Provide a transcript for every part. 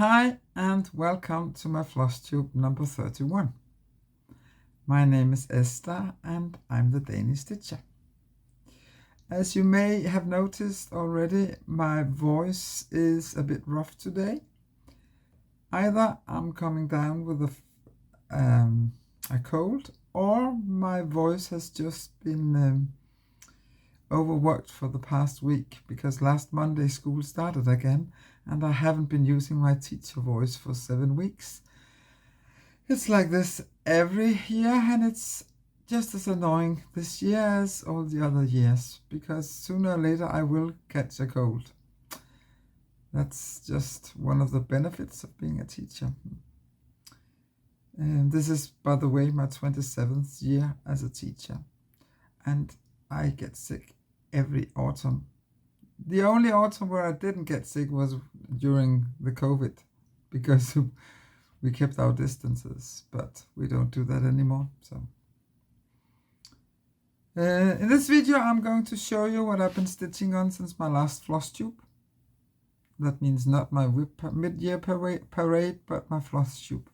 Hi and welcome to my Flosstube number 31. My name is Esther and I'm the Danish Stitcher. As you may have noticed already, my voice is a bit rough today. Either I'm coming down with a cold, or my voice has just been overworked for the past week, because last Monday school started again and I haven't been using my teacher voice for 7 weeks. It's like this every year, and it's just as annoying this year as all the other years, because sooner or later I will catch a cold. That's just one of the benefits of being a teacher. And this is, by the way, my 27th year as a teacher, and I get sick every autumn. The only autumn where I didn't get sick was during the COVID, because we kept our distances, but we don't do that anymore. So in this video I'm going to show you what I've been stitching on since my last Flosstube. That means not my mid-year parade, but my Flosstube.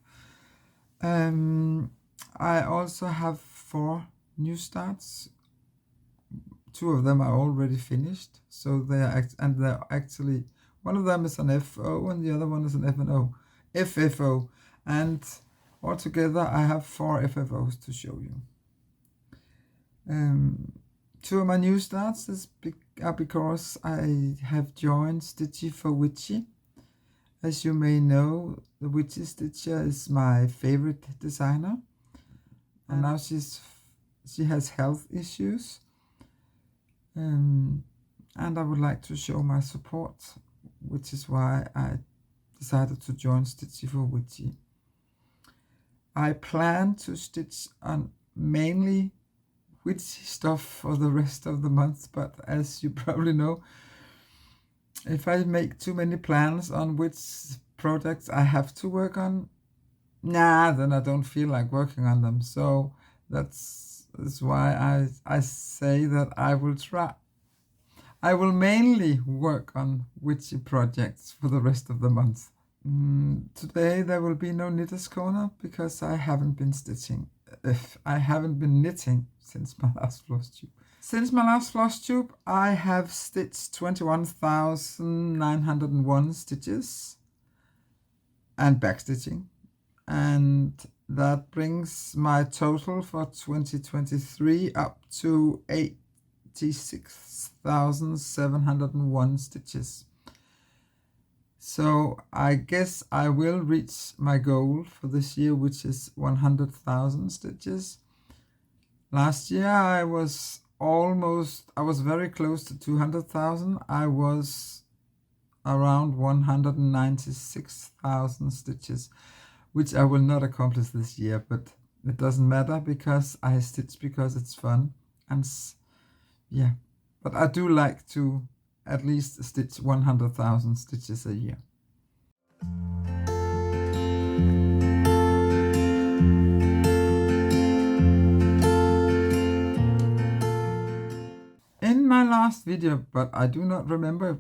I also have 4 new starts. 2 of them are already finished, so they're actually, one of them is an FO and the other one is an FFO, and altogether I have 4 FFOs to show you. 2 of my new starts are because I have joined Stitchy for Witchy. As you may know, the Witchy Stitcher is my favorite designer, and now she has health issues. And I would like to show my support, which is why I decided to join Stitchy for Witchy. I plan to stitch on mainly witchy stuff for the rest of the month, but as you probably know, if I make too many plans on which projects I have to work on, then I don't feel like working on them. So that's why I say that I will try. I will mainly work on witchy projects for the rest of the month. Today there will be no Knitter's Corner because I haven't been stitching. I haven't been knitting since my last Flosstube. Since my last Flosstube, I have stitched 21,901 stitches and backstitching, and that brings my total for 2023 up to 86,701 stitches. So I guess I will reach my goal for this year, which is 100,000 stitches. Last year I was very close to 200,000. I was around 196,000 stitches, which I will not accomplish this year, but it doesn't matter because I stitch because it's fun. And yeah, but I do like to at least stitch 100,000 stitches a year. In my last video, but I do not remember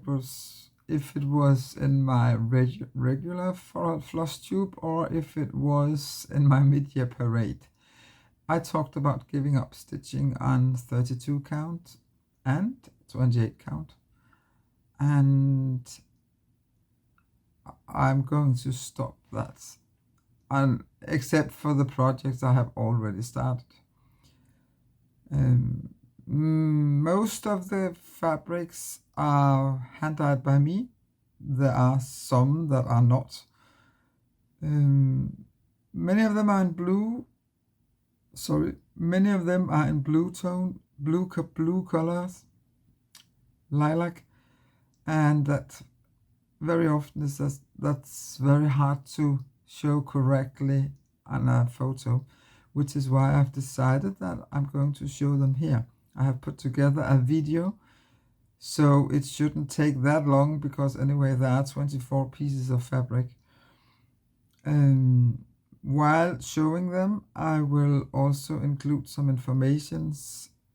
if it was in my regular Flosstube or if it was in my mid-year parade, I talked about giving up stitching on 32 count and 28 count, and I'm going to stop that, except for the projects I have already started. Most of the fabrics are hand-dyed by me. There are some that are not. Many of them are in blue. Many of them are in blue colors, lilac, and that very often that's very hard to show correctly on a photo, which is why I've decided that I'm going to show them here. I have put together a video, so it shouldn't take that long, because anyway there are 24 pieces of fabric. While showing them, I will also include some information,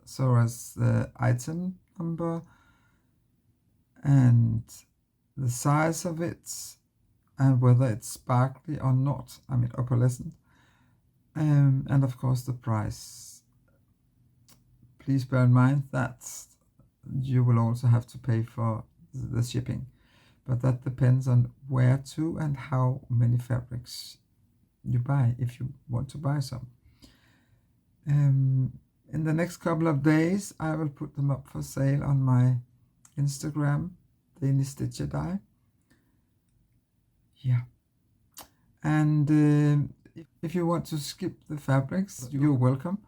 so as the item number and the size of it, and whether it's sparkly or not, I mean opalescent, and of course the price. Please bear in mind that you will also have to pay for the shipping, but that depends on where to and how many fabrics you buy, if you want to buy some. In the next couple of days I will put them up for sale on my Instagram, Danish Stitcher Die. Yeah, and if you want to skip the fabrics, you're welcome.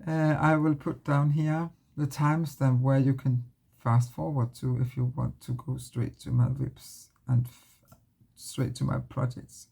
I will put down here the timestamp where you can fast forward to if you want to go straight to my whips and straight to my projects.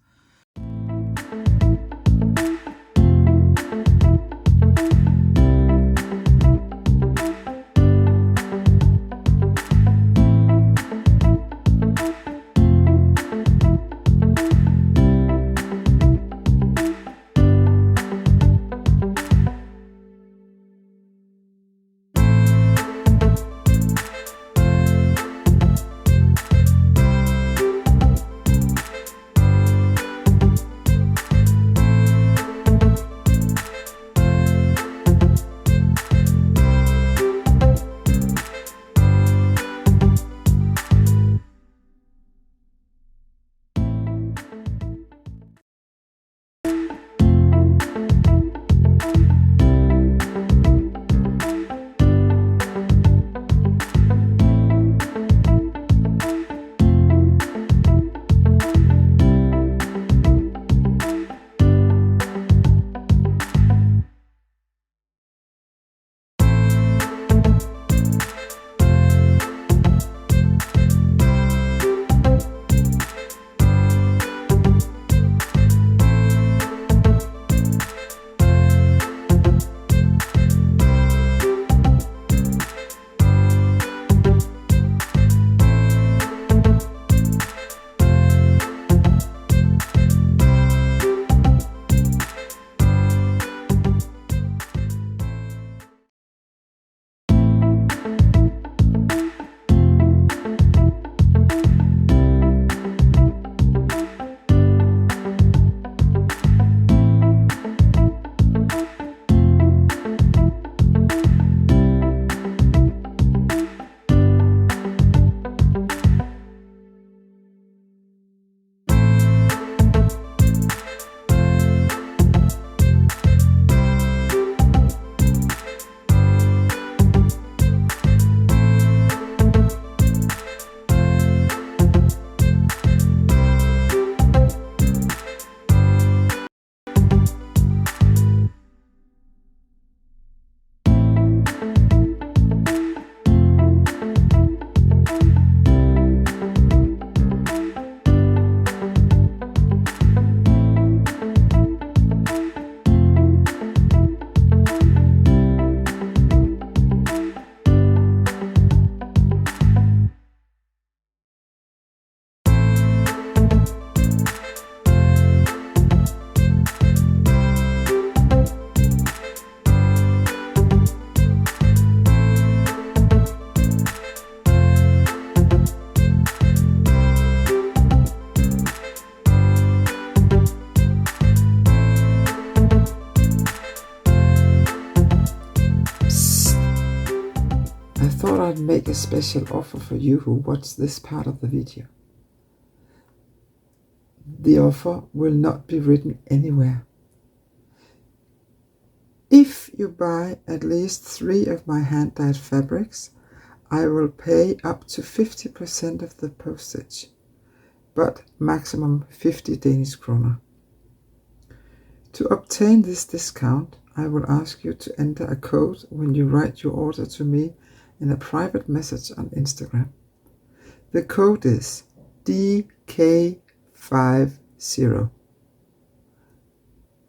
I'd make a special offer for you who watch this part of the video. The offer will not be written anywhere. If you buy at least 3 of my hand-dyed fabrics, I will pay up to 50% of the postage, but maximum 50 Danish kroner. To obtain this discount, I will ask you to enter a code when you write your order to me in a private message on Instagram. The code is DK50.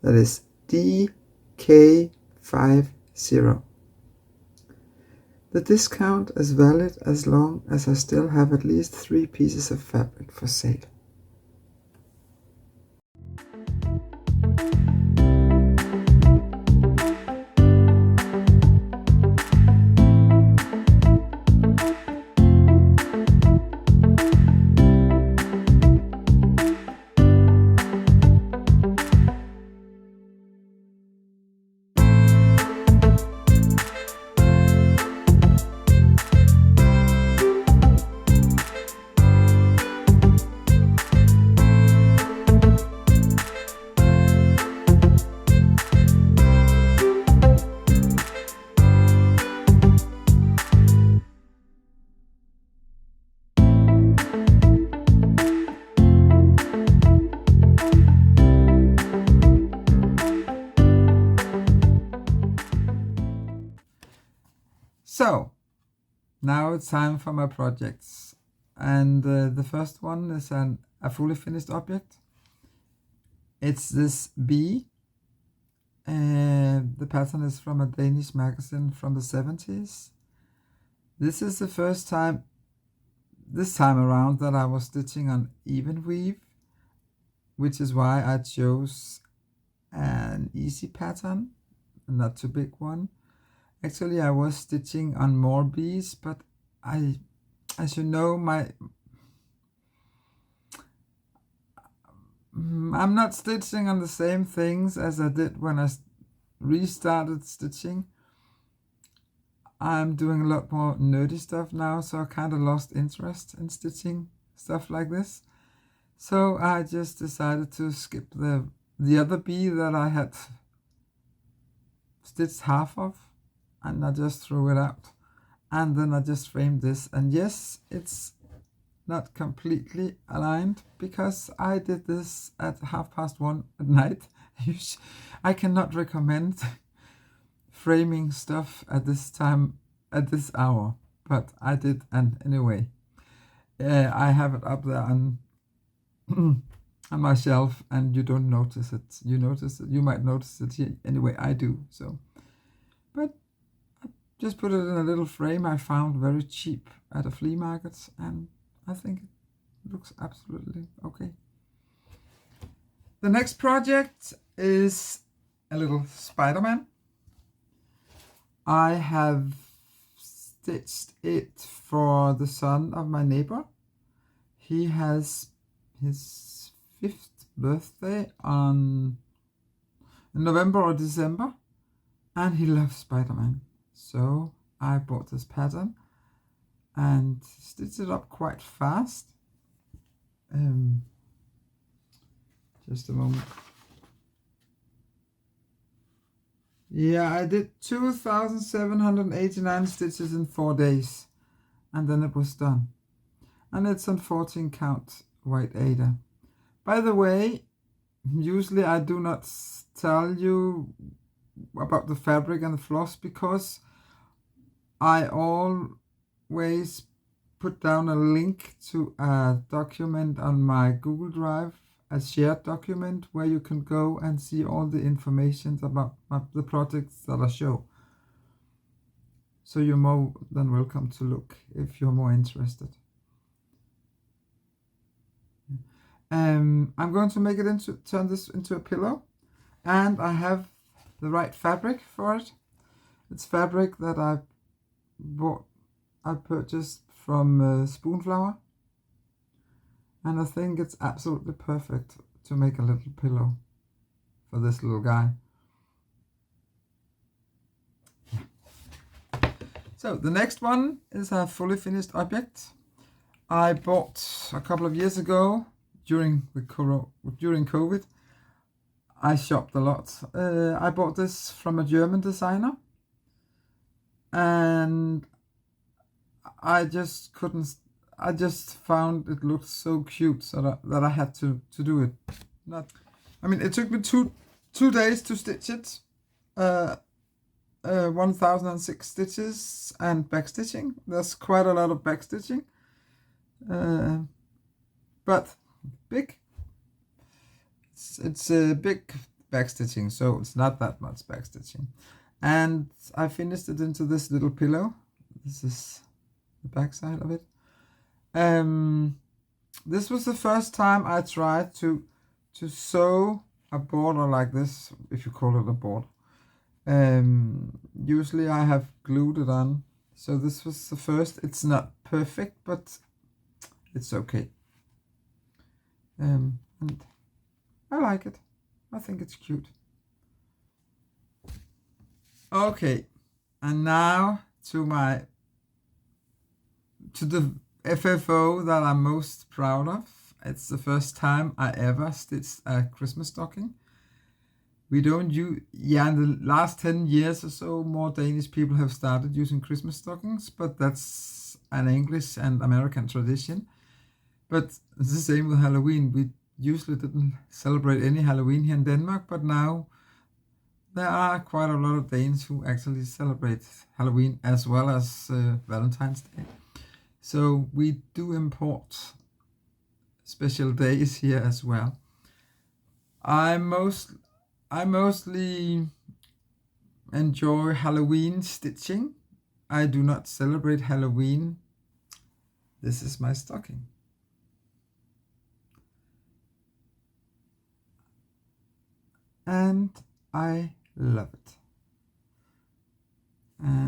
That is DK50. The discount is valid as long as I still have at least 3 pieces of fabric for sale. So, now it's time for my projects. And the first one is a fully finished object. It's this bee. The pattern is from a Danish magazine from the 70s. This is the first time, this time around, that I was stitching on even weave, which is why I chose an easy pattern, not too big one. Actually, I was stitching on more bees, but as you know, I'm not stitching on the same things as I did when I restarted stitching. I'm doing a lot more nerdy stuff now, so I kind of lost interest in stitching stuff like this. So I just decided to skip the other bee that I had stitched half of, and I just threw it out. And then I just framed this, and yes, it's not completely aligned because I did this at 1:30 at night. I cannot recommend framing stuff at this time, at this hour, but I did, and anyway, I have it up there on my shelf, and you don't notice it. You notice it. You might notice it here. Anyway, I do. So, but I just put it in a little frame I found very cheap at a flea market, and I think it looks absolutely okay. The next project is a little Spider-Man. I have stitched it for the son of my neighbor. He has his 5th birthday in November or December, and he loves Spider-Man. So I bought this pattern and stitched it up quite fast. Just a moment. Yeah, I did 2,789 stitches in 4 days, and then it was done. And it's on 14 count white Aida. By the way, usually I do not tell you about the fabric and the floss because I always put down a link to a document on my Google Drive, a shared document where you can go and see all the information about the projects that I show. So you're more than welcome to look if you're more interested. I'm going to turn this into a pillow, and I have the right fabric for it. It's fabric that I purchased from Spoonflower, and I think it's absolutely perfect to make a little pillow for this little guy. So the next one is a fully finished object I bought a couple of years ago during COVID. I shopped a lot. I bought this from a German designer, and I just found it looked so cute that I had to do it. It took me two days to stitch it. 1006 stitches and backstitching. There's quite a lot of backstitching, but big. It's a big backstitching, so it's not that much backstitching. And I finished it into this little pillow. This is the back side of it. This was the first time I tried to sew a border like this, if you call it a border. Usually I have glued it on, so this was the first. It's not perfect, but it's okay. And I like it. I think it's cute. Okay, and now to the FFO that I'm most proud of. It's the first time I ever stitched a Christmas stocking. We don't use, in the last 10 years or so, more Danish people have started using Christmas stockings, but that's an English and American tradition. But it's the same with Halloween. We usually didn't celebrate any Halloween here in Denmark, but now There are quite a lot of Danes who actually celebrate Halloween as well as Valentine's Day. So we do import special days here as well. I mostly enjoy Halloween stitching. I do not celebrate Halloween. This is my stocking. And I love it.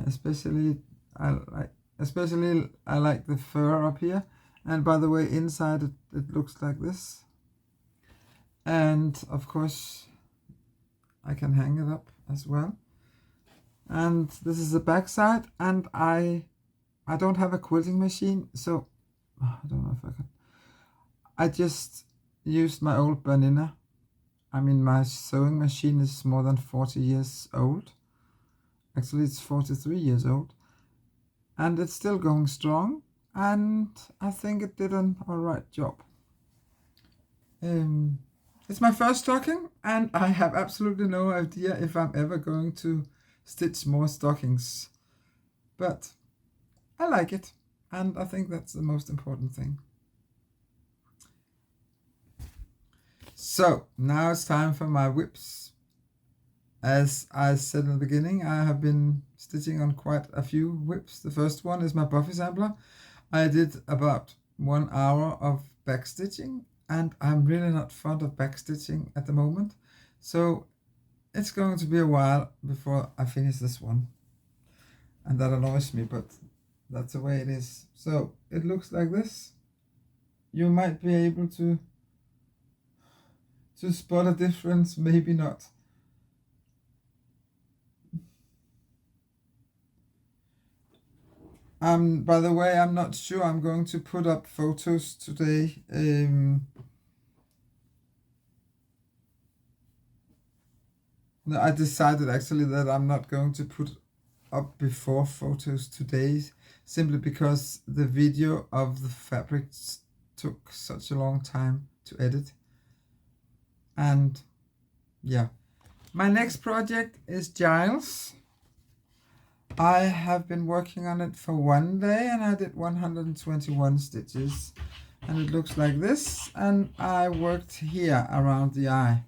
Especially I like the fur up here. And by the way, inside it looks like this. And of course, I can hang it up as well. And this is the back side. And I don't have a quilting machine, so I don't know if I can. I just used my old Bernina. I mean, my sewing machine is more than 40 years old. Actually, it's 43 years old. And it's still going strong. And I think it did an alright job. It's my first stocking, and I have absolutely no idea if I'm ever going to stitch more stockings. But I like it, and I think that's the most important thing. So now it's time for my whips. As I said in the beginning, I have been stitching on quite a few whips. The first one is my Buffy sampler. I did about 1 hour of back stitching, and I'm really not fond of back stitching at the moment. So it's going to be a while before I finish this one. And that annoys me, but that's the way it is. So it looks like this. You might be able to spot a difference, maybe not. By the way, I'm not sure I'm going to put up photos today. No, I decided actually that I'm not going to put up before photos today, simply because the video of the fabrics took such a long time to edit. And yeah, my next project is Giles. I have been working on it for 1 day, and I did 121 stitches, and it looks like this. And I worked here around the eye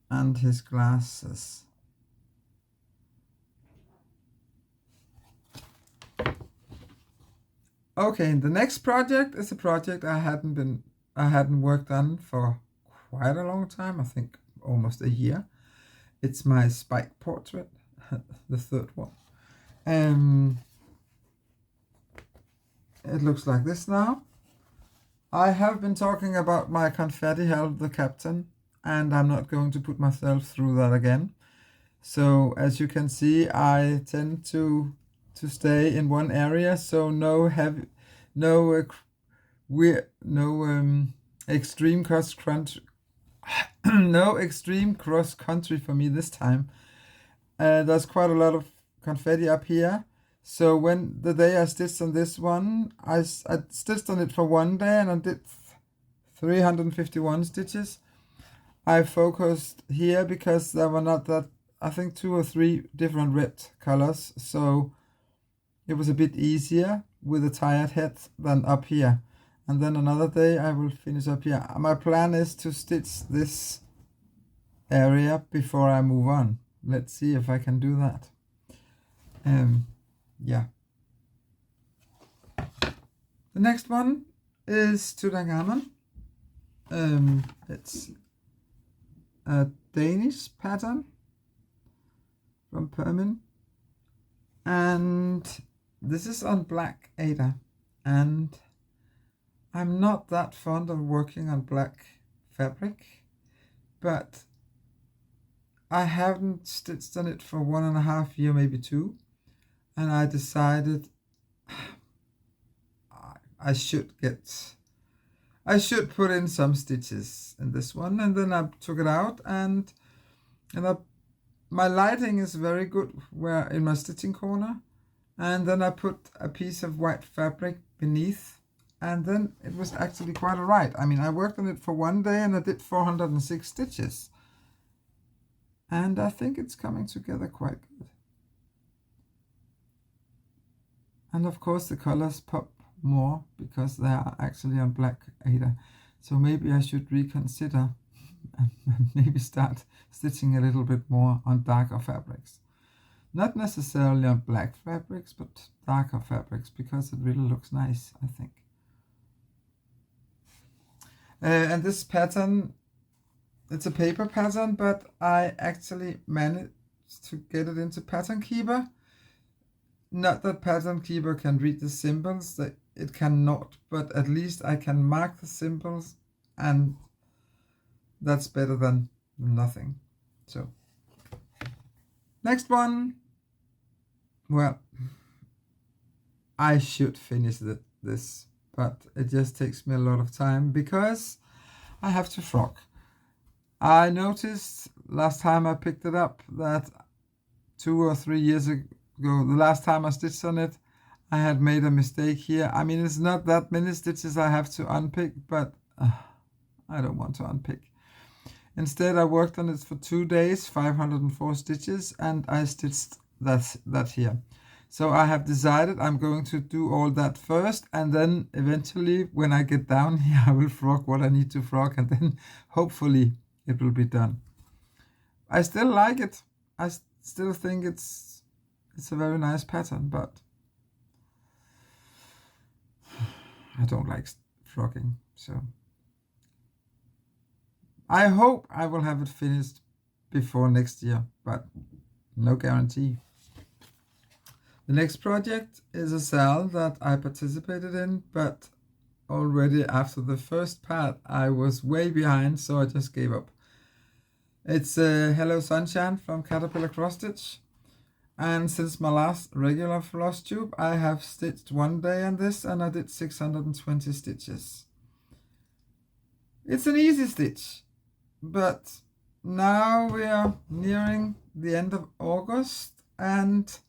and his glasses. Okay, the next project is a project I hadn't worked on for quite a long time. I think almost a year. It's my spike portrait, the third one. It looks like this now. I have been talking about my confetti held the captain, and I'm not going to put myself through that again. So as you can see, I tend to stay in one area, so no extreme cross country no extreme cross country for me this time. There's quite a lot of confetti up here. So when the day I stitched on this one, I stitched on it for 1 day, and I did 351 stitches. I focused here because there were not that, I think 2 or 3 different red colors, so it was a bit easier with a tired head than up here. And then another day I will finish up here. My plan is to stitch this area before I move on. Let's see if I can do that. Yeah. The next one is Tutankhamun. It's a Danish pattern from Permin, and this is on black Ada, and I'm not that fond of working on black fabric, but I haven't stitched on it for 1.5 years, maybe 2, and I decided I should put in some stitches in this one. And then I took it out, and my lighting is very good where in my stitching corner, and then I put a piece of white fabric beneath, and then it was actually quite alright. I mean, I worked on it for 1 day, and I did 406 stitches. and I think it's coming together quite good. And of course the colors pop more because they are actually on black Ada. So maybe I should reconsider and maybe start stitching a little bit more on darker fabrics. Not necessarily on black fabrics, but darker fabrics, because it really looks nice, I think. And this pattern, it's a paper pattern, but I actually managed to get it into Pattern Keeper. Not that Pattern Keeper can read the symbols, that it cannot, but at least I can mark the symbols, and that's better than nothing. So, next one. Well, I should finish this, but it just takes me a lot of time because I have to frog. I noticed last time I picked it up that 2 or 3 years ago, the last time I stitched on it, I had made a mistake here. I mean, it's not that many stitches I have to unpick, but I don't want to unpick. Instead, I worked on it for 2 days, 504 stitches, and I stitched that here. So I have decided I'm going to do all that first, and then eventually when I get down here, I will frog what I need to frog, and then hopefully it will be done. I still like it. I still think it's a very nice pattern, but I don't like frogging. So I hope I will have it finished before next year, but no guarantee. The next project is a cell that I participated in, but already after the first part I was way behind, so I just gave up. It's Hello Sunshine from Caterpillar Cross Stitch, and since my last regular Flosstube I have stitched 1 day on this, and I did 620 stitches. It's an easy stitch, but now we are nearing the end of August, and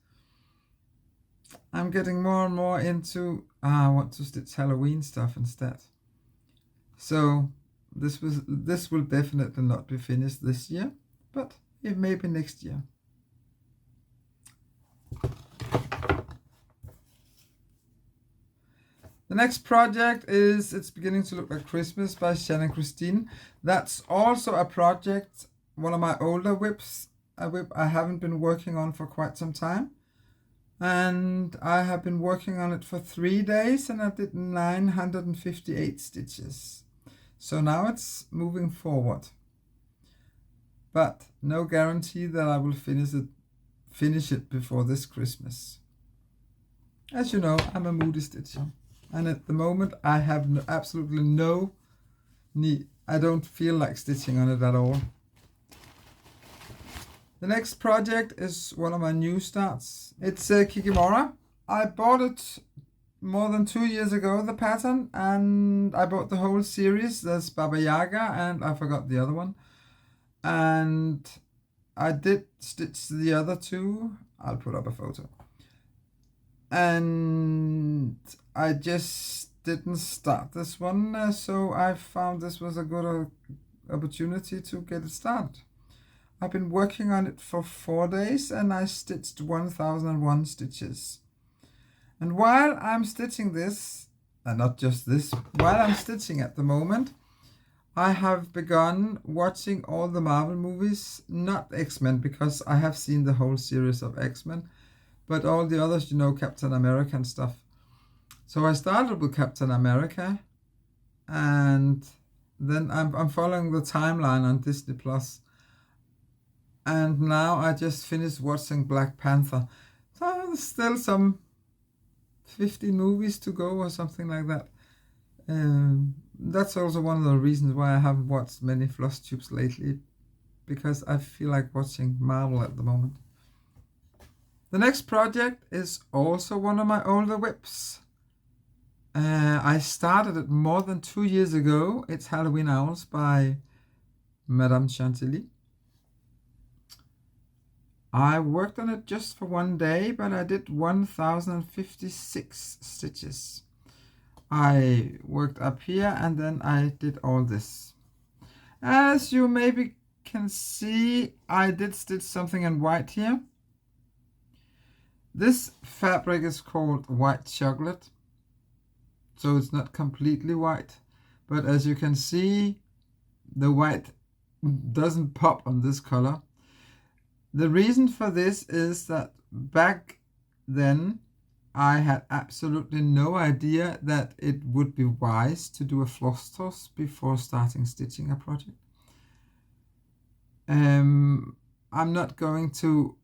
I'm getting more and more into, I want to stitch Halloween stuff instead. So this will definitely not be finished this year, but it may be next year. The next project is It's Beginning to Look Like Christmas by Shannon Christine. That's also a project, one of my older whips, a whip I haven't been working on for quite some time. And I have been working on it for 3 days, and I did 958 stitches. So now it's moving forward. But no guarantee that I will finish it before this Christmas. As you know, I'm a moody stitcher. And at the moment I have absolutely no need. I don't feel like stitching on it at all. The next project is one of my new starts. It's Kikimura. I bought it more than 2 years ago, the pattern, and I bought the whole series. There's Baba Yaga, and I forgot the other one. And I did stitch the other two. I'll put up a photo. And I just didn't start this one, so I found this was a good opportunity to get it started. I've been working on it for 4 days, and I stitched 1001 stitches. And while I'm stitching this, and not just this, while I'm stitching at the moment, I have begun watching all the Marvel movies, not X-Men, because I have seen the whole series of X-Men, but all the others, you know, Captain America and stuff. So I started with Captain America, and then I'm following the timeline on Disney Plus. And now I just finished watching Black Panther. So there's still some 15 movies to go or something like that. That's also one of the reasons why I haven't watched many Flosstubes lately, because I feel like watching Marvel at the moment. The next project is also one of my older whips. I started it more than 2 years ago. It's Halloween Owls by Madame Chantilly. I worked on it just for 1 day, but I did 1056 stitches. I worked up here, and then I did all this. As you maybe can see, I did stitch something in white here. This fabric is called white chocolate, so it's not completely white, but as you can see, the white doesn't pop on this color. The reason for this is that back then I had absolutely no idea that it would be wise to do a floss toss before starting stitching a project. I'm not going to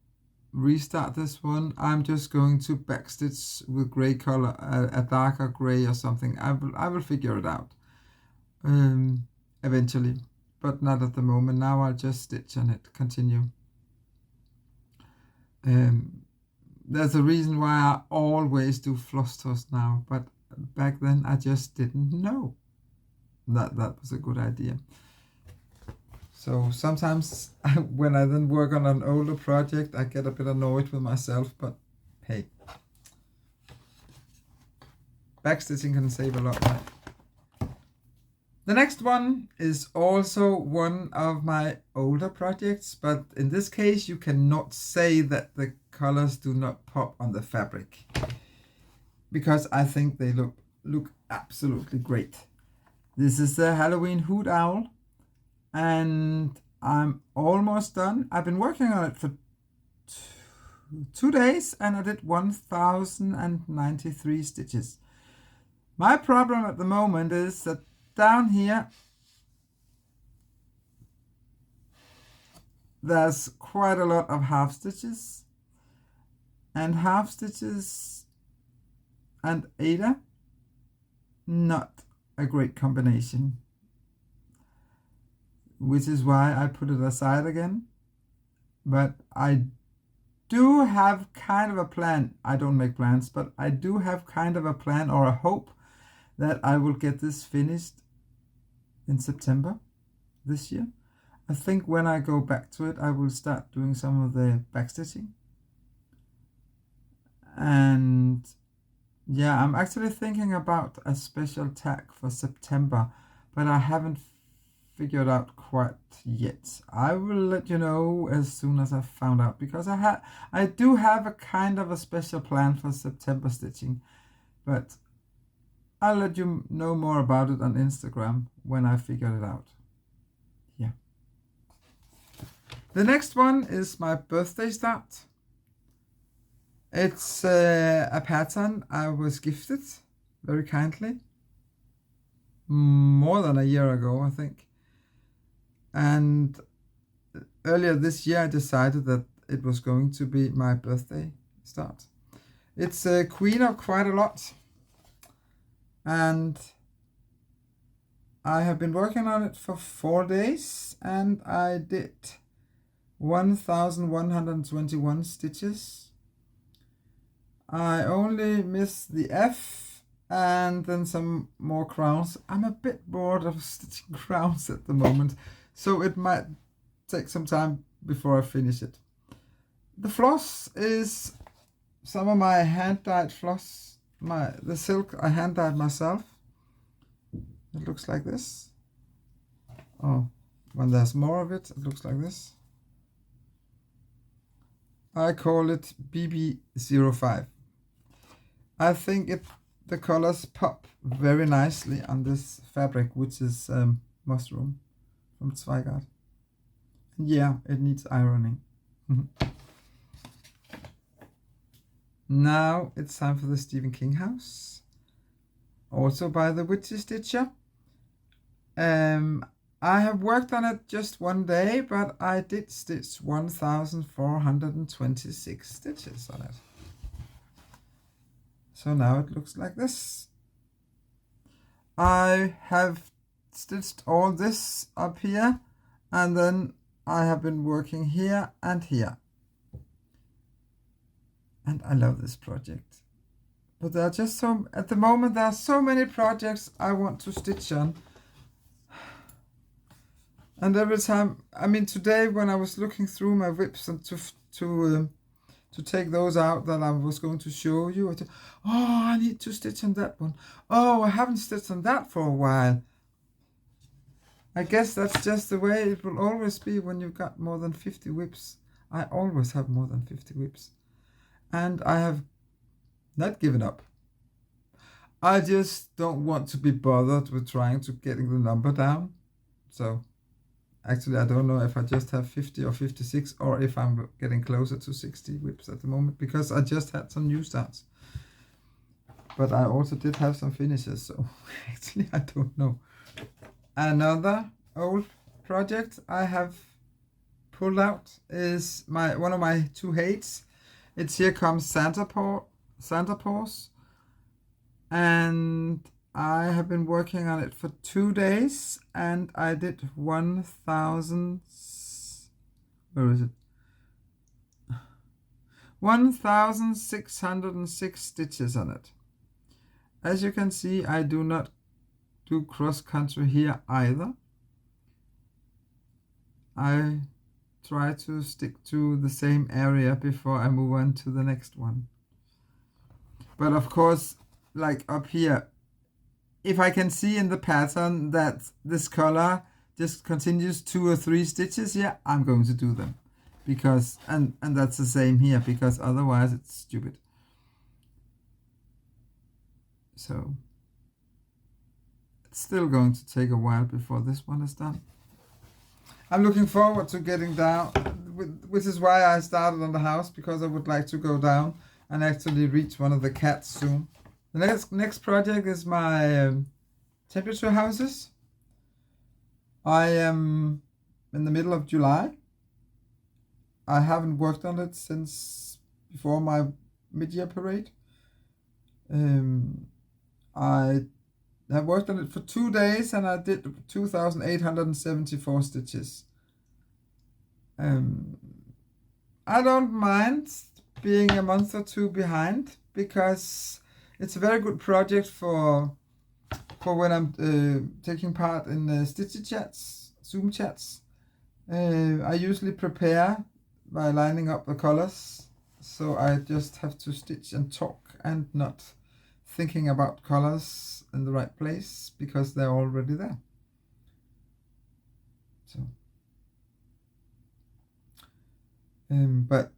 restart this one. I'm just going to backstitch with gray color, a darker gray or something. I will figure it out eventually, but not at the moment. Now I'll just stitch on it, continue. There's a reason why I always do floss toss now, but back then I just didn't know that that was a good idea. So sometimes when I then work on an older project, I get a bit annoyed with myself, but hey, backstitching can save a lot, right? The next one is also one of my older projects, but in this case you cannot say that the colors do not pop on the fabric, because I think they look absolutely great. This is the Halloween hoot owl, and I'm almost done. I've been working on it for 2 days and I did 1093 stitches. My problem at the moment is that down here there's quite a lot of half stitches, and half stitches and Ada, not a great combination, which is why I put it aside again. But I do have kind of a plan. I don't make plans, but I do have kind of a plan or a hope that I will get this finished in September this year. I think when I go back to it, I will start doing some of the backstitching. And yeah, I'm actually thinking about a special tag for September, but I haven't figured out quite yet. I will let you know as soon as I've found out, because I do have a kind of a special plan for September stitching, but I'll let you know more about it on Instagram when I figure it out. Yeah. The next one is my birthday start. It's a pattern I was gifted very kindly more than a year ago, I think. And earlier this year I decided that it was going to be my birthday start. It's a queen of quite a lot, and I have been working on it for 4 days, and I did 1121 stitches. I only missed the F and then some more crowns. I'm a bit bored of stitching crowns at the moment, so it might take some time before I finish it. The floss is some of my hand-dyed floss, the silk I hand-dyed myself. It looks like this. Oh, when there's more of it, it looks like this. I call it BB05. I think the colors pop very nicely on this fabric, which is mushroom from Zweigart. And yeah, it needs ironing. Now it's time for the Stephen King house, also by the FFOs. I have worked on it just 1 day, but I did stitch 1426 stitches on it. So now it looks like this. I have stitched all this up here, and then I have been working here and here. And I love this project. But there are just at the moment there are so many projects I want to stitch on. And every time, I mean, today when I was looking through my whips and to take those out that I was going to show you, I need to stitch on that one. Oh, I haven't stitched on that for a while. I guess that's just the way it will always be when you've got more than 50 whips. I always have more than 50 whips. And I have not given up. I just don't want to be bothered with trying to getting the number down. So actually, I don't know if I just have 50 or 56 or if I'm getting closer to 60 whips at the moment, because I just had some new starts. But I also did have some finishes, so actually I don't know. Another old project I have pulled out is one of my two hates. It's Here Comes Santa Paws. And I have been working on it for 2 days, and I did 1,000, where is it? 1,606 stitches on it. As you can see, I do not do cross country here either. I try to stick to the same area before I move on to the next one. But of course, like up here, if I can see in the pattern that this color just continues 2 or 3 stitches here, I'm going to do them, because and that's the same here, because otherwise it's stupid. So it's still going to take a while before this one is done. I'm looking forward to getting down, which is why I started on the house, because I would like to go down and actually reach one of the cats soon. The next project is my temperature houses. I am in the middle of July. I haven't worked on it since before my mid-year parade. I have worked on it for 2 days, and I did 2,874 stitches. I don't mind being a month or 2 behind, because it's a very good project for when I'm taking part in Stitchy chats, Zoom chats. I usually prepare by lining up the colors, so I just have to stitch and talk and not thinking about colors in the right place, because they're already there. So, but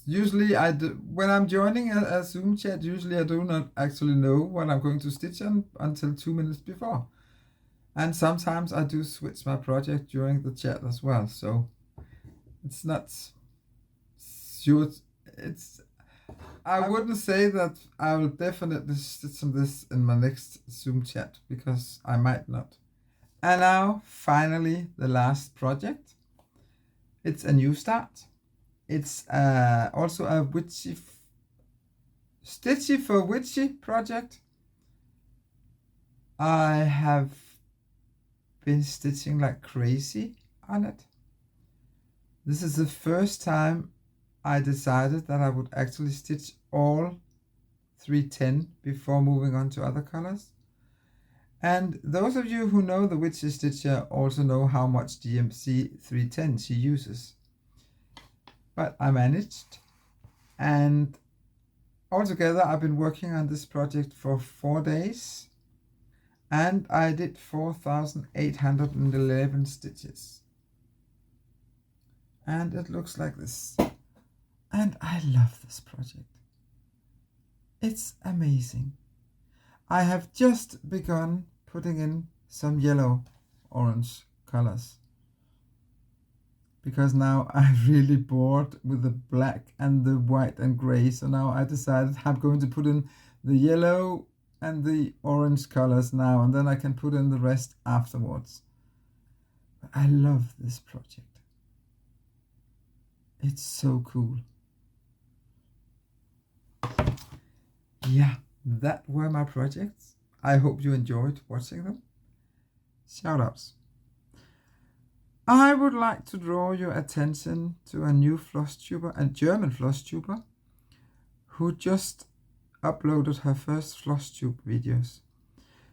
usually I do, when I'm joining a Zoom chat, usually I do not actually know what I'm going to stitch on until 2 minutes before. And sometimes I do switch my project during the chat as well. So it's not sure. I wouldn't say that I will definitely stitch on this in my next Zoom chat, because I might not. And now, finally, the last project. It's a new start. It's also a Stitchy for Witchy project. I have been stitching like crazy on it. This is the first time I decided that I would actually stitch all 310 before moving on to other colors. And those of you who know the Witchy Stitcher also know how much DMC 310 she uses. But I managed, and altogether I've been working on this project for 4 days, and I did 4,811 stitches. And it looks like this. And I love this project. It's amazing. I have just begun putting in some yellow, orange colors, because now I'm really bored with the black and the white and gray. So now I decided I'm going to put in the yellow and the orange colors now, and then I can put in the rest afterwards. But I love this project. It's so cool. Yeah, that were my projects. I hope you enjoyed watching them. Shoutouts. I would like to draw your attention to a new Flosstuber, a German Flosstuber, who just uploaded her first Flosstube videos.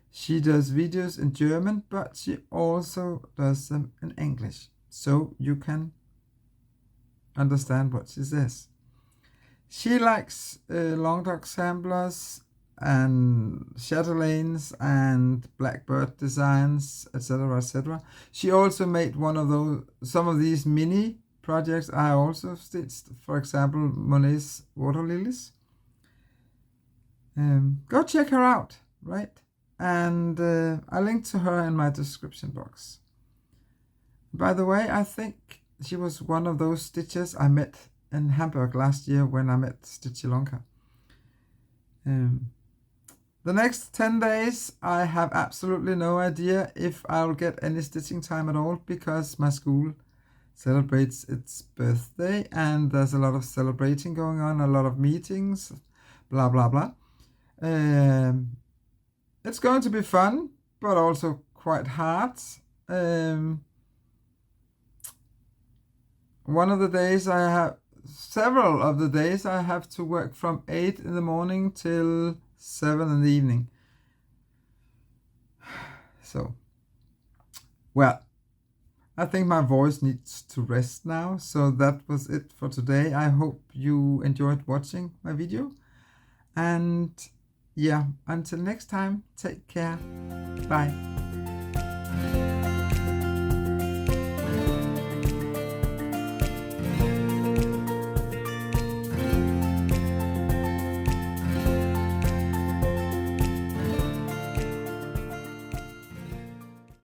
She does videos in German, but she also does them in English, so you can understand what she says. She likes long dog samplers and chatelaines and blackbird designs, etc., etc. She also made some of these mini projects I also stitched, for example, Monet's water lilies. Go check her out, right? And I link to her in my description box. By the way, I think she was one of those stitchers I met in Hamburg last year when I met Stitchilonka. The next 10 days, I have absolutely no idea if I'll get any stitching time at all, because my school celebrates its birthday and there's a lot of celebrating going on, a lot of meetings, blah, blah, blah. It's going to be fun, but also quite hard. Several of the days I have to work from 8 in the morning till 7 in the evening. So, well, I think my voice needs to rest now. So that was it for today. I hope you enjoyed watching my video. And yeah, until next time, take care. Bye.